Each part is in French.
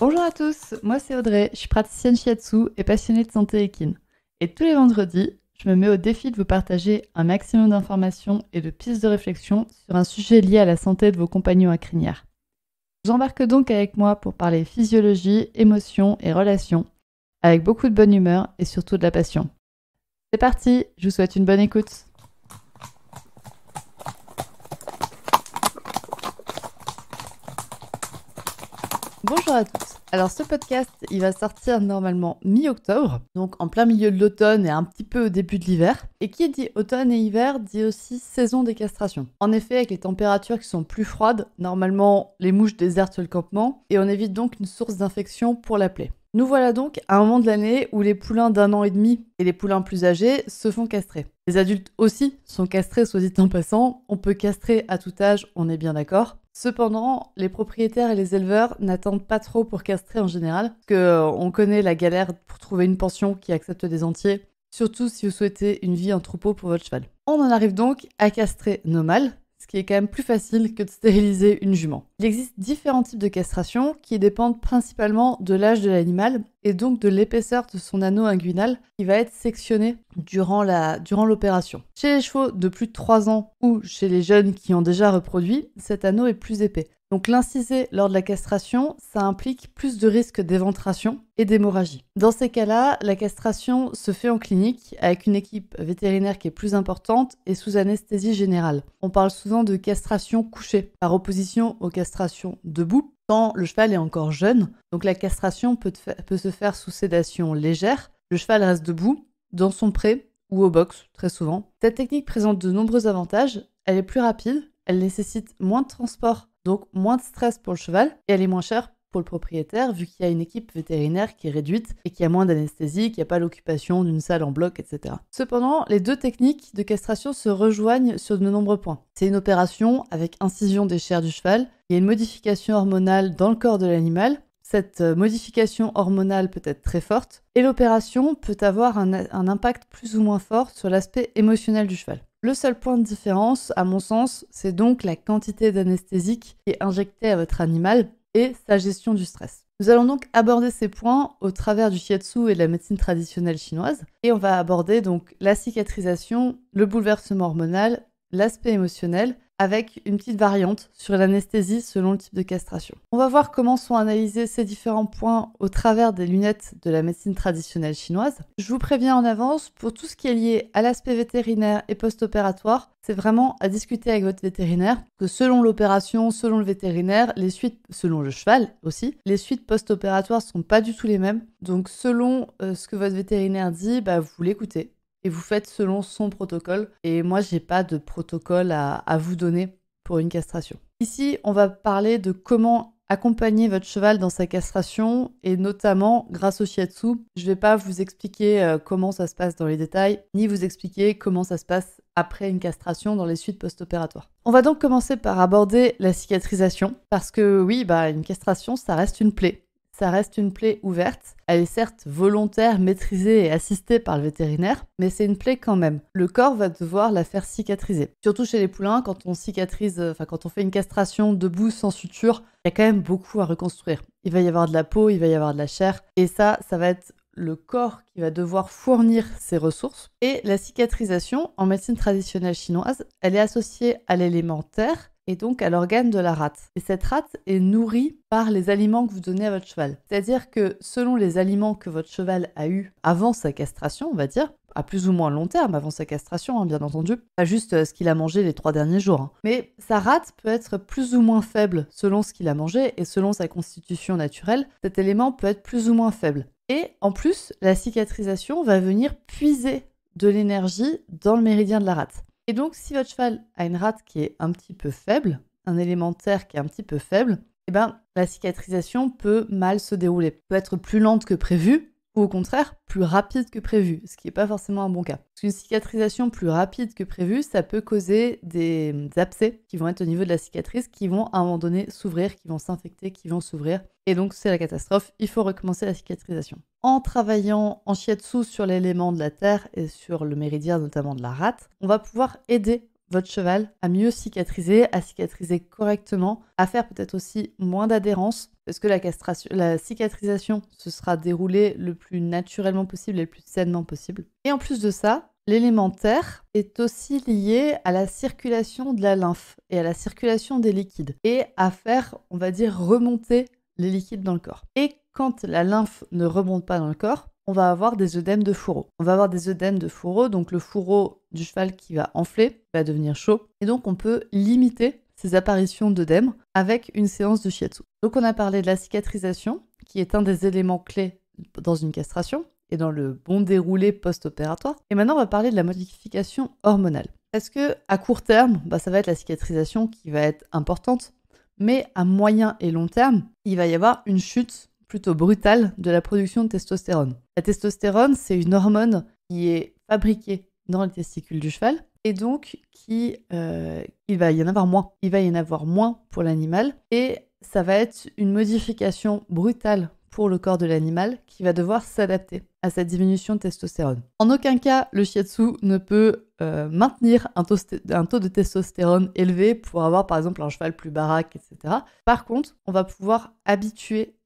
Bonjour à tous, moi c'est Audrey, je suis praticienne shiatsu et passionnée de santé équine. Et tous les vendredis, je me mets au défi de vous partager un maximum d'informations et de pistes de réflexion sur un sujet lié à la santé de vos compagnons à crinière. Je vous embarque donc avec moi pour parler physiologie, émotions et relations, avec beaucoup de bonne humeur et surtout de la passion. C'est parti, je vous souhaite une bonne écoute. Bonjour à tous. Alors ce podcast, il va sortir normalement mi-octobre, donc en plein milieu de l'automne et un petit peu au début de l'hiver. Et qui dit automne et hiver dit aussi saison des castrations. En effet, avec les températures qui sont plus froides, normalement les mouches désertent le campement et on évite donc une source d'infection pour la plaie. Nous voilà donc à un moment de l'année où les poulains d'1 an et demi et les poulains plus âgés se font castrer. Les adultes aussi sont castrés, soit dit en passant. On peut castrer à tout âge, on est bien d'accord. Cependant, les propriétaires et les éleveurs n'attendent pas trop pour castrer en général, parce qu'on connaît la galère pour trouver une pension qui accepte des entiers, surtout si vous souhaitez une vie en troupeau pour votre cheval. On en arrive donc à castrer nos mâles, ce qui est quand même plus facile que de stériliser une jument. Il existe différents types de castration qui dépendent principalement de l'âge de l'animal et donc de l'épaisseur de son anneau inguinal qui va être sectionné durant l'opération. Chez les chevaux de plus de 3 ans ou chez les jeunes qui ont déjà reproduit, cet anneau est plus épais. Donc l'inciser lors de la castration, ça implique plus de risques d'éventration et d'hémorragie. Dans ces cas-là, la castration se fait en clinique avec une équipe vétérinaire qui est plus importante et sous anesthésie générale. On parle souvent de castration couchée, par opposition aux castrations debout, quand le cheval est encore jeune. Donc la castration peut se faire sous sédation légère. Le cheval reste debout, dans son pré ou au box, très souvent. Cette technique présente de nombreux avantages. Elle est plus rapide, elle nécessite moins de transport, donc moins de stress pour le cheval, et elle est moins chère pour le propriétaire, vu qu'il y a une équipe vétérinaire qui est réduite et qui a moins d'anesthésie, qui n'a pas l'occupation d'une salle en bloc, etc. Cependant, les deux techniques de castration se rejoignent sur de nombreux points. C'est une opération avec incision des chairs du cheval, il y a une modification hormonale dans le corps de l'animal. Cette modification hormonale peut être très forte, et l'opération peut avoir un impact plus ou moins fort sur l'aspect émotionnel du cheval. Le seul point de différence, à mon sens, c'est donc la quantité d'anesthésique qui est injectée à votre animal et sa gestion du stress. Nous allons donc aborder ces points au travers du shiatsu et de la médecine traditionnelle chinoise, et on va aborder donc la cicatrisation, le bouleversement hormonal, l'aspect émotionnel, avec une petite variante sur l'anesthésie selon le type de castration. On va voir comment sont analysés ces différents points au travers des lunettes de la médecine traditionnelle chinoise. Je vous préviens en avance, pour tout ce qui est lié à l'aspect vétérinaire et post-opératoire, c'est vraiment à discuter avec votre vétérinaire, que selon l'opération, selon le vétérinaire, les suites, selon le cheval aussi, les suites post-opératoires ne sont pas du tout les mêmes. Donc selon ce que votre vétérinaire dit, vous l'écoutez. Et vous faites selon son protocole. Et moi, j'ai pas de protocole à vous donner pour une castration. Ici, on va parler de comment accompagner votre cheval dans sa castration et notamment grâce au shiatsu. Je vais pas vous expliquer comment ça se passe dans les détails, ni vous expliquer comment ça se passe après une castration dans les suites post-opératoires. On va donc commencer par aborder la cicatrisation parce que oui, une castration, ça reste une plaie. Ça reste une plaie ouverte. Elle est certes volontaire, maîtrisée et assistée par le vétérinaire, mais c'est une plaie quand même. Le corps va devoir la faire cicatriser. Surtout chez les poulains, quand on quand on fait une castration debout sans suture, il y a quand même beaucoup à reconstruire. Il va y avoir de la peau, il va y avoir de la chair, et ça va être le corps qui va devoir fournir ses ressources. Et la cicatrisation, en médecine traditionnelle chinoise, elle est associée à l'élément terre, et donc à l'organe de la rate. Et cette rate est nourrie par les aliments que vous donnez à votre cheval. C'est-à-dire que selon les aliments que votre cheval a eu avant sa castration, on va dire, à plus ou moins long terme avant sa castration, bien entendu, pas juste ce qu'il a mangé les 3 derniers jours. Mais sa rate peut être plus ou moins faible selon ce qu'il a mangé et selon sa constitution naturelle, cet élément peut être plus ou moins faible. Et en plus, la cicatrisation va venir puiser de l'énergie dans le méridien de la rate. Et donc, si votre cheval a une rate qui est un petit peu faible, un élément terre qui est un petit peu faible, la cicatrisation peut mal se dérouler. Peut être plus lente que prévu, ou au contraire, plus rapide que prévu, ce qui n'est pas forcément un bon cas. Parce qu'une cicatrisation plus rapide que prévu, ça peut causer des abcès qui vont être au niveau de la cicatrice, qui vont à un moment donné s'ouvrir, qui vont s'infecter, qui vont s'ouvrir. Et donc, c'est la catastrophe, il faut recommencer la cicatrisation. En travaillant en shiatsu sur l'élément de la terre et sur le méridien notamment de la rate, on va pouvoir aider votre cheval à mieux cicatriser, à cicatriser correctement, à faire peut-être aussi moins d'adhérence parce que la cicatrisation se sera déroulée le plus naturellement possible et le plus sainement possible. Et en plus de ça, l'élément terre est aussi lié à la circulation de la lymphe et à la circulation des liquides et à faire, on va dire, remonter les liquides dans le corps. Et quand la lymphe ne remonte pas dans le corps, on va avoir des œdèmes de fourreau. On va avoir des œdèmes de fourreau, donc le fourreau du cheval qui va enfler, va devenir chaud. Et donc on peut limiter ces apparitions d'œdèmes avec une séance de shiatsu. Donc on a parlé de la cicatrisation, qui est un des éléments clés dans une castration et dans le bon déroulé post-opératoire. Et maintenant on va parler de la modification hormonale. Parce que à court terme, ça va être la cicatrisation qui va être importante, mais à moyen et long terme, il va y avoir une chute plutôt brutale de la production de testostérone. La testostérone, c'est une hormone qui est fabriquée dans les testicules du cheval et donc il va y en avoir moins. Il va y en avoir moins pour l'animal et ça va être une modification brutale pour le corps de l'animal qui va devoir s'adapter à cette diminution de testostérone. En aucun cas, le shiatsu ne peut maintenir un taux de testostérone élevé pour avoir par exemple un cheval plus baraque, etc. Par contre, on va pouvoir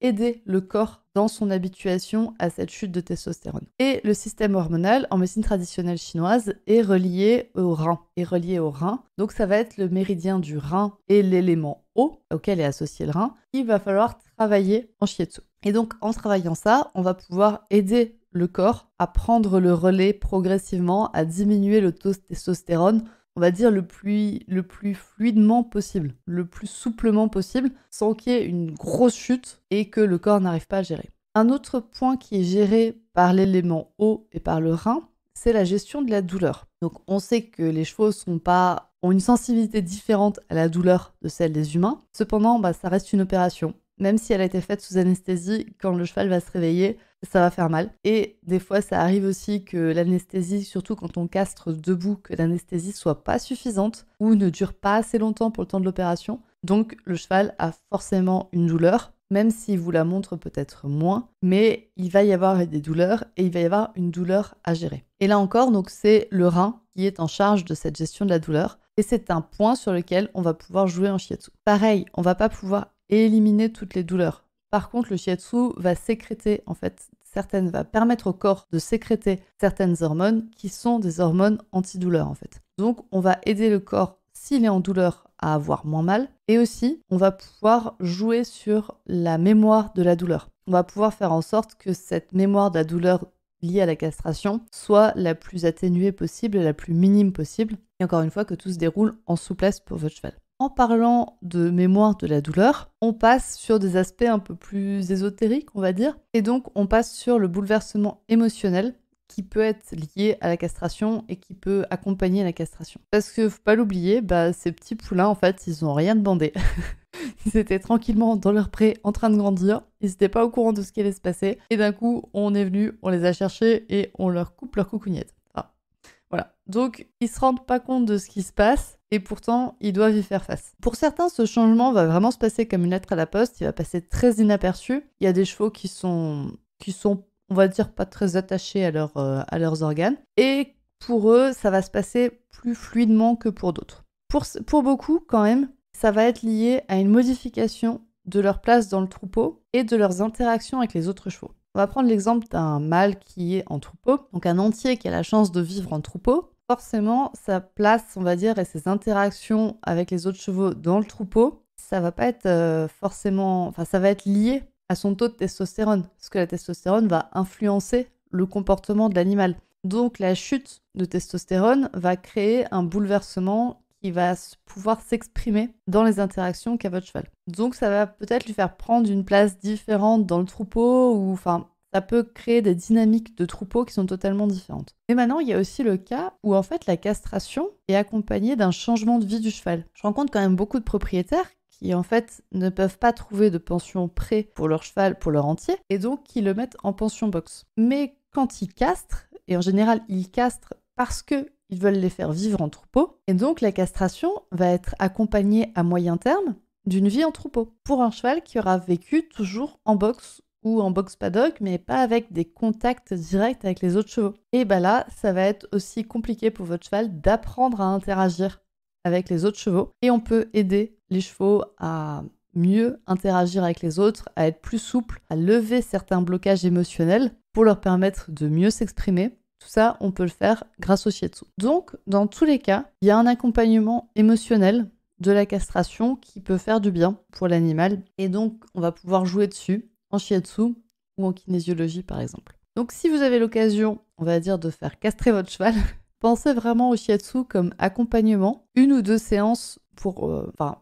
aider le corps dans son habituation à cette chute de testostérone. Et le système hormonal en médecine traditionnelle chinoise est relié au rein. Donc ça va être le méridien du rein et l'élément eau auquel est associé le rein qu'il va falloir travailler en shiatsu. Et donc en travaillant ça, on va pouvoir aider le corps à prendre le relais progressivement, à diminuer le taux de testostérone, on va dire le plus fluidement possible, le plus souplement possible, sans qu'il y ait une grosse chute et que le corps n'arrive pas à gérer. Un autre point qui est géré par l'élément eau et par le rein, c'est la gestion de la douleur. Donc on sait que les chevaux ont une sensibilité différente à la douleur de celle des humains. Cependant, ça reste une opération. Même si elle a été faite sous anesthésie, quand le cheval va se réveiller, ça va faire mal. Et des fois, ça arrive aussi que l'anesthésie, surtout quand on castre debout, que l'anesthésie soit pas suffisante ou ne dure pas assez longtemps pour le temps de l'opération. Donc, le cheval a forcément une douleur, même s'il vous la montre peut-être moins, mais il va y avoir des douleurs et il va y avoir une douleur à gérer. Et là encore, donc c'est le rein qui est en charge de cette gestion de la douleur et c'est un point sur lequel on va pouvoir jouer en shiatsu. Pareil, on va pas pouvoir éliminer toutes les douleurs. Par contre, le shiatsu va sécréter, va permettre au corps de sécréter certaines hormones qui sont des hormones antidouleurs, Donc, on va aider le corps, s'il est en douleur, à avoir moins mal. Et aussi, on va pouvoir jouer sur la mémoire de la douleur. On va pouvoir faire en sorte que cette mémoire de la douleur liée à la castration soit la plus atténuée possible et la plus minime possible. Et encore une fois, que tout se déroule en souplesse pour votre cheval. En parlant de mémoire de la douleur, on passe sur des aspects un peu plus ésotériques, on va dire. Et donc, on passe sur le bouleversement émotionnel qui peut être lié à la castration et qui peut accompagner la castration. Parce que, faut pas l'oublier, ces petits poulains, ils ont rien demandé. Ils étaient tranquillement dans leur pré en train de grandir. Ils n'étaient pas au courant de ce qui allait se passer. Et d'un coup, on est venu, on les a cherchés et on leur coupe leur coucougnette. Voilà. Donc, ils se rendent pas compte de ce qui se passe et pourtant, ils doivent y faire face. Pour certains, ce changement va vraiment se passer comme une lettre à la poste. Il va passer très inaperçu. Il y a des chevaux qui sont, on va dire, pas très attachés à leurs organes. Et pour eux, ça va se passer plus fluidement que pour d'autres. Pour beaucoup, quand même, ça va être lié à une modification de leur place dans le troupeau et de leurs interactions avec les autres chevaux. On va prendre l'exemple d'un mâle qui est en troupeau, donc un entier qui a la chance de vivre en troupeau. Forcément, sa place, on va dire, et ses interactions avec les autres chevaux dans le troupeau, ça va pas être ça va être lié à son taux de testostérone, parce que la testostérone va influencer le comportement de l'animal. Donc la chute de testostérone va créer un bouleversement qui va pouvoir s'exprimer dans les interactions qu'a votre cheval. Donc ça va peut-être lui faire prendre une place différente dans le troupeau, ou ça peut créer des dynamiques de troupeau qui sont totalement différentes. Mais maintenant, il y a aussi le cas où la castration est accompagnée d'un changement de vie du cheval. Je rencontre quand même beaucoup de propriétaires qui ne peuvent pas trouver de pension pré pour leur cheval, pour leur entier, et donc qui le mettent en pension box. Mais quand ils castrent, et en général ils castrent parce qu'ils veulent les faire vivre en troupeau, et donc la castration va être accompagnée à moyen terme d'une vie en troupeau, pour un cheval qui aura vécu toujours en box ou en box paddock, mais pas avec des contacts directs avec les autres chevaux. Et là, ça va être aussi compliqué pour votre cheval d'apprendre à interagir avec les autres chevaux, et on peut aider les chevaux à mieux interagir avec les autres, à être plus souple, à lever certains blocages émotionnels pour leur permettre de mieux s'exprimer. Tout ça, on peut le faire grâce au shiatsu. Donc, dans tous les cas, il y a un accompagnement émotionnel de la castration qui peut faire du bien pour l'animal. Et donc, on va pouvoir jouer dessus en shiatsu ou en kinésiologie, par exemple. Donc, si vous avez l'occasion, on va dire, de faire castrer votre cheval, pensez vraiment au shiatsu comme accompagnement. 1 ou 2 séances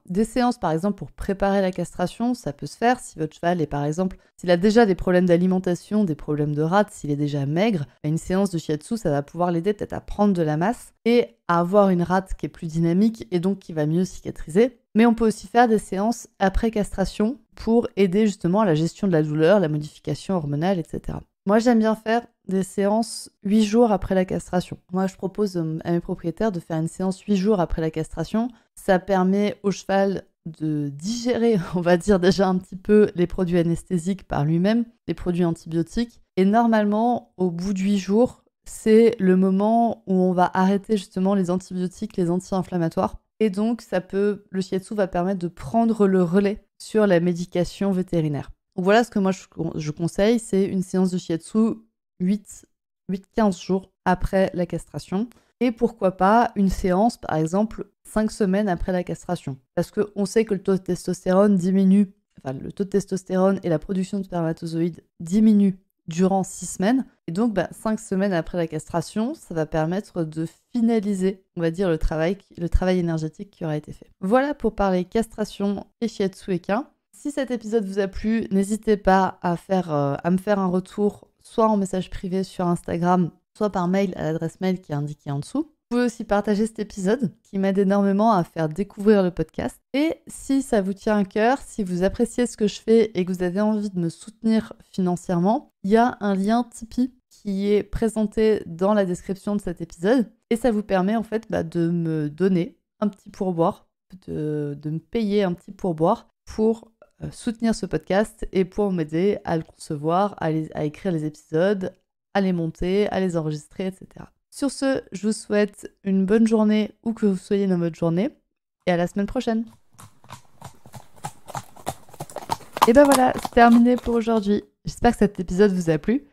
des séances par exemple pour préparer la castration, ça peut se faire si votre cheval est par exemple, s'il a déjà des problèmes d'alimentation, des problèmes de rate, s'il est déjà maigre, une séance de shiatsu, ça va pouvoir l'aider peut-être à prendre de la masse et à avoir une rate qui est plus dynamique et donc qui va mieux cicatriser. Mais on peut aussi faire des séances après castration pour aider justement à la gestion de la douleur, la modification hormonale, etc. Moi, j'aime bien faire des séances 8 jours après la castration. Moi, je propose à mes propriétaires de faire une séance 8 jours après la castration. Ça permet au cheval de digérer, on va dire déjà un petit peu, les produits anesthésiques par lui-même, les produits antibiotiques. Et normalement, au bout de 8 jours, c'est le moment où on va arrêter justement les antibiotiques, les anti-inflammatoires. Et donc, le shiatsu va permettre de prendre le relais sur la médication vétérinaire. Donc voilà ce que moi je conseille, c'est une séance de shiatsu 8-15 jours après la castration. Et pourquoi pas une séance, par exemple, 5 semaines après la castration. Parce qu'on sait que le taux de testostérone diminue, le taux de testostérone et la production de spermatozoïdes diminuent durant 6 semaines. Et donc, 5 semaines après la castration, ça va permettre de finaliser, on va dire, le travail énergétique qui aura été fait. Voilà pour parler castration et shiatsu équin. Si cet épisode vous a plu, n'hésitez pas à me faire un retour, soit en message privé sur Instagram, soit par mail à l'adresse mail qui est indiquée en dessous. Vous pouvez aussi partager cet épisode qui m'aide énormément à faire découvrir le podcast. Et si ça vous tient à cœur, si vous appréciez ce que je fais et que vous avez envie de me soutenir financièrement, il y a un lien Tipeee qui est présenté dans la description de cet épisode. Et ça vous permet en fait de me donner un petit pourboire, de me payer un petit pourboire pour soutenir ce podcast et pour m'aider à le concevoir, à écrire les épisodes, à les monter, à les enregistrer, etc. Sur ce, je vous souhaite une bonne journée où que vous soyez dans votre journée et à la semaine prochaine. Et voilà, c'est terminé pour aujourd'hui. J'espère que cet épisode vous a plu.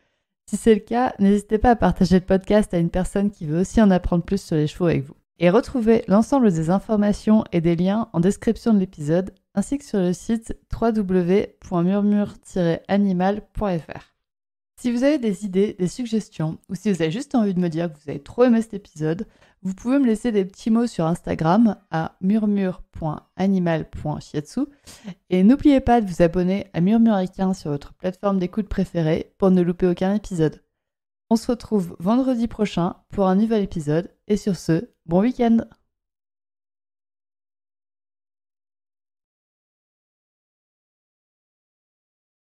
Si c'est le cas, n'hésitez pas à partager le podcast à une personne qui veut aussi en apprendre plus sur les chevaux avec vous. Et retrouvez l'ensemble des informations et des liens en description de l'épisode, ainsi que sur le site www.murmure-animal.fr. Si vous avez des idées, des suggestions, ou si vous avez juste envie de me dire que vous avez trop aimé cet épisode, vous pouvez me laisser des petits mots sur Instagram à murmure.animal.shiatsu. Et n'oubliez pas de vous abonner à Murmure Équin sur votre plateforme d'écoute préférée pour ne louper aucun épisode. On se retrouve vendredi prochain pour un nouvel épisode, et sur ce, bon week-end!